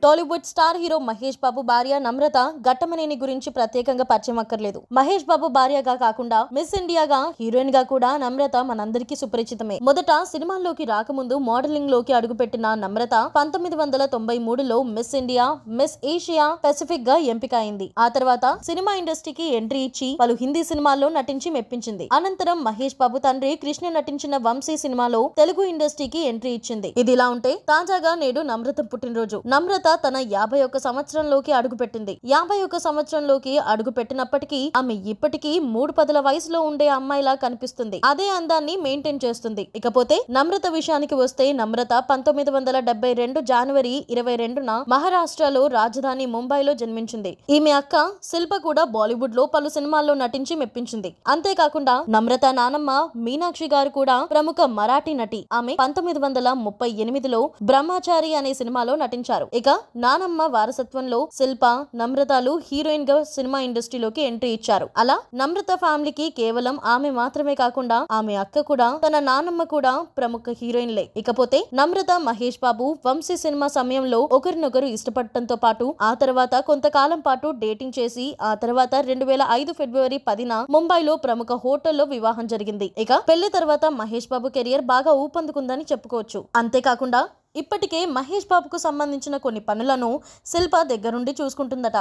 Tollywood star hero Mahesh Babu భార్య నమ్రత ఘట్టమనేని గురించి ప్రత్యేకంగా పరిచయం అక్కర్లేదు. మహేష్ బాబు భార్యగా కాకుండా మిస్ ఇండియాగా హీరోయిన్ గా కూడా నమ్రత మనందరికీ సుపరిచితమే. మొదట సినిమాల్లోకి రాకముందు మోడలింగ్ లోకి అడుగుపెట్టిన నమ్రత 1993లో miss India, miss Asia Pacific గా ఎంపిక అయింది. ఆ తర్వాత సినిమా ఇండస్ట్రీకి ఎంట్రీ ఇచ్చి పలు హిందీ సినిమాల్లో నటించి మెప్పించింది. అనంతరం మహేష్ బాబు తండ్రి కృష్ణ నటించిన వంశీ సినిమాలో తెలుగు ఇండస్ట్రీకి ఎంట్రీ ఇచ్చింది. ఇదిలా ఉంటే తాజాగా నేడు నమ్రత పుట్టినరోజు. నమ్రత తన 51 సంవత్సరంలోకి అడుగుపెట్టింది. 51 సంవత్సరంలోకి అడుగు పెట్టినప్పటికీ ఆమె ఇప్పటికీ 3 పదుల వయసులో ఉండే అమ్మాయిలా కనిపిస్తుంది. అదే అందాన్ని మెయింటైన్ చేస్తుంది. ఇకపోతే నమ్రత విషయానికి వస్తే నమ్రత 1972 జనవరి 22న మహారాష్ట్రలో రాజధాని ముంబైలో జన్మించింది. ఈమె అక్క శిల్ప కూడా బాలీవుడ్ లో పలు సినిమాల్లో నటించి మెప్పించింది. అంతేకాకుండా నమ్రత నానమ్మ మీనాక్షి గారు కూడా ప్రముఖ మరాఠీ నటి. ఆమె 1938లో బ్రహ్మచారి అనే సినిమాలో నటించారు. ఇక నానమ్మ వారసత్వంలో శిల్ప, నమ్రతలు హీరోయిన్ గా సినిమా ఇండస్ట్రీలోకి ఎంట్రీ ఇచ్చారు. అలా నమ్రత ఫ్యామిలీకి కేవలం ఆమె మాత్రమే కాకుండా ఆమె అక్క కూడా, తన నానమ్మ కూడా ప్రముఖ హీరోయిన్లే. ఇకపోతే నమ్రత మహేష్ బాబు వంశీ సినిమా సమయంలో ఒకరినొకరు ఇష్టపడటంతో పాటు ఆ తర్వాత కొంతకాలం పాటు డేటింగ్ చేసి ఆ తర్వాత 2005 ఫిబ్రవరి 10న ముంబైలో ప్రముఖ హోటల్లో వివాహం జరిగింది. ఇక పెళ్లి తర్వాత మహేష్ బాబు కెరియర్ బాగా ఊపందుకుందని చెప్పుకోవచ్చు. అంతేకాకుండా ఇప్పటికే మహేష్ బాబుకు సంబంధించిన కొన్ని పనులను శిల్ప దగ్గరుండి చూసుకుంటుందట.